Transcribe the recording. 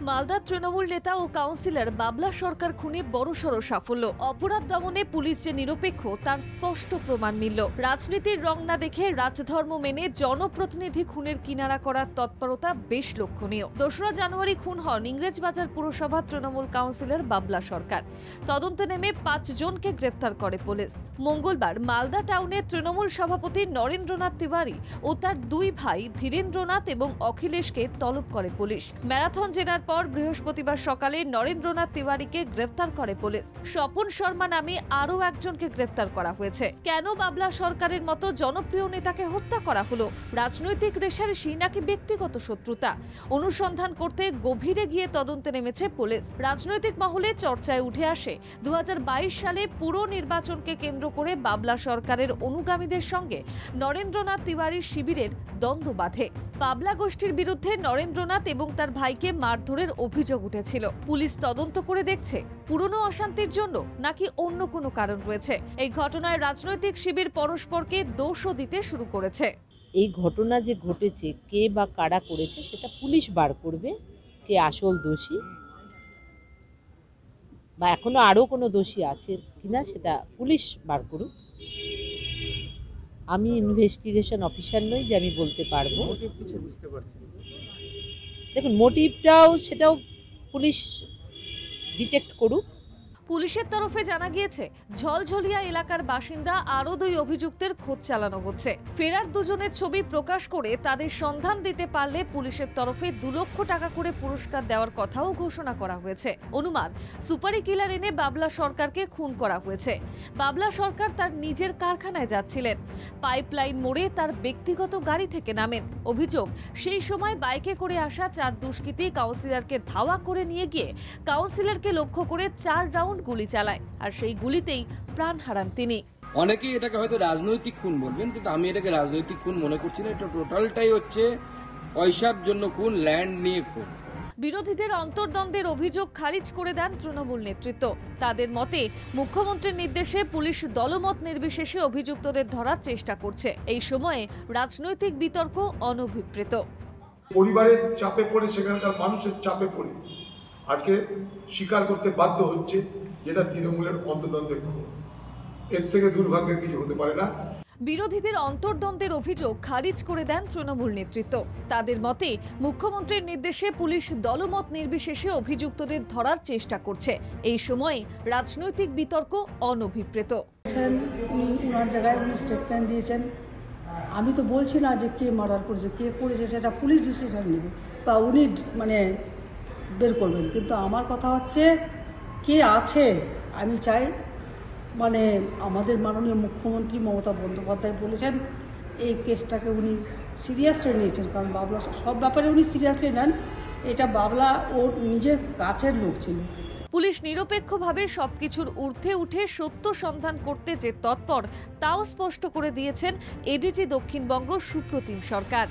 মালদার তৃণমূল নেতা ও কাউন্সিলর বাবলা সরকার খুনে বড়সড় সাফল্য। অপরাধ দমনে পুলিশ যে নিরপেক্ষ তার স্পষ্ট প্রমাণ মিলল। রাজনীতির রং না দেখে রাজধর্ম মেনে জনপ্রতিনিধি খুনের কিনারা করার তৎপরতা বেশ লক্ষণীয়। 2রা জানুয়ারি খুন হন ইংরেজবাজার পুরসভা তৃণমূল কাউন্সিলর বাবলা সরকার। তদন্তে নেমে 5 জনকে গ্রেফতার করে পুলিশ। মঙ্গলবার মালদা টাউনে তৃণমূল সভাপতি নরেন্দ্রনাথ তিওয়ারি ও তার 2 ভাই ধীরেন্দ্রনাথ এবং অখিলেশকে তলব করে পুলিশ। ম্যারাথন জেরার পর বৃহস্পতিবার সকালে নরেন্দ্রনাথ তিওয়ারিকে গ্রেফতার করে পুলিশ। স্বপন শর্মা নামে আরও একজনকে গ্রেফতার করা হয়েছে। কেন বাবলা সরকারের মতো জনপ্রিয় নেতাকে হত্যা করা হলো? রাজনৈতিক রেশারেশি নাকি ব্যক্তিগত শত্রুতা? অনুসন্ধান করতে গভীরে গিয়ে তদন্তে নেমেছে পুলিশ। রাজনৈতিক মহলে চর্চায় উঠে আসে 2022 সালে পুরো নির্বাচনকে কেন্দ্র করে বাবলা সরকারের অনুগামীদের সঙ্গে নরেন্দ্রনাথ তিওয়ারির শিবিরের দ্বন্দ্ব বাধে। বাবলা গোষ্ঠীর বিরুদ্ধে নরেন্দ্রনাথ এবং তার ভাইকে মারধরের অভিযোগ উঠেছিল। পুলিশ তদন্ত করে দেখছে পুরনো অশান্তির জন্য নাকি অন্য কোনো কারণ রয়েছে। এই ঘটনায় রাজনৈতিক শিবির পরস্পরকে দোষও দিতে শুরু করেছে। এই ঘটনা যে ঘটেছে কে বা কারা করেছে সেটা পুলিশ বার করবে, কে আসল দোষী বা এখনো আরো কোনো দোষী আছে কিনা সেটা পুলিশ বার করুক। আমি ইনভেস্টিগেশন অফিসার নই যে আমি বলতে পারবো। দেখুন সেটাও পুলিশ ডিটেক্ট করুক। পুলিশের তরফে জানা গিয়েছে ঝলঝলিয়া এলাকার বাসিন্দা আরও 2 অভিযুক্তের খোঁজ চালানো হচ্ছে। ফেরার 2 জনের ছবি প্রকাশ করে তাদের সন্ধান দিতে পারলে পুলিশের তরফে 2 লক্ষ টাকা করে পুরস্কার দেওয়ার কথাও ঘোষণা করা হয়েছে। অনুমান সুপারি কিলার এনে বাবলা সরকারকে খুন করা হয়েছে। বাবলা সরকার তার নিজের কারখানায় যাচ্ছিলেন। পাইপলাইন মোড়ে তার ব্যক্তিগত গাড়ি থেকে নামেন। অভিযোগ, সেই সময় বাইকে করে আসা 4 দুষ্কৃতী কাউন্সিলরকে ধাওয়া করে নিয়ে গিয়ে কাউন্সিলরকে লক্ষ্য করে 4 রাউন্ড গুলি চালায়, আর সেই গুলিতেই প্রাণ হারান তিনি। অনেকেই এটাকে হয়তো রাজনৈতিক খুন বলবেন, কিন্তু আমি এটাকে রাজনৈতিক খুন মনে করছি না। এটা টোটালটাই হচ্ছে পয়সার জন্য খুন, ল্যান্ড নিয়ে খুন। বিরোধীদের অন্তর্দ্বন্দ্বের অভিযোগ খারিজ করে দেন তৃণমূল নেতৃত্ব। তাদের মতে মুখ্যমন্ত্রীর নির্দেশে পুলিশ দলমত নির্বিশেষে অভিযুক্তদের ধরার চেষ্টা করছে। এই সময়ে রাজনৈতিক বিতর্ক অনভিপ্রেত। পরিবারের চাপে পড়ে, সেখানকার মানুষের চাপে পড়ে আজকে স্বীকার করতে বাধ্য হচ্ছে যেটা তৃণমূলের অন্তর্দ্বন্দ্বের খুন। এর থেকে দুর্ভাগ্যের কিছু হতে পারে না। বিরোধীদের অন্তর্দ্বন্দ্বের অভিযোগ খারিজ করে দেন তৃণমূল নেতৃত্ব। তাদের মতে মুখ্যমন্ত্রীর নির্দেশে পুলিশ দলমত নির্বিশেষে অভিযুক্তদের ধরার চেষ্টা করছে। এই সময়ে রাজনৈতিক বিতর্ক অনভিপ্রেত। উনার জায়গায় উনি স্টেটমেন্ট দিয়েছেন। আমি তো বলছি না যে কে মার্ডার করেছে, কে করেছে সেটা পুলিশ ডিসিশন নেবে বা উনি বের করবেন। কিন্তু আমার কথা হচ্ছে কে আছে, আমি চাই আমাদের মাননীয় মুখ্যমন্ত্রী মমতা বন্দ্যোপাধ্যায় বলেছেন এই কেসটাকে উনি সিরিয়াসলি নিয়েছেন, কারণ বাবলা সব ব্যাপারে উনি সিরিয়াসলি নেন। এটা বাবলা ওর নিজের কাছের লোক ছিল। পুলিশ নিরপেক্ষভাবে সবকিছুর ঊর্ধ্বে উঠে সত্য সন্ধান করতে যে তৎপর তাও স্পষ্ট করে দিয়েছেন এডিজি দক্ষিণবঙ্গ সুপ্রতিম সরকার।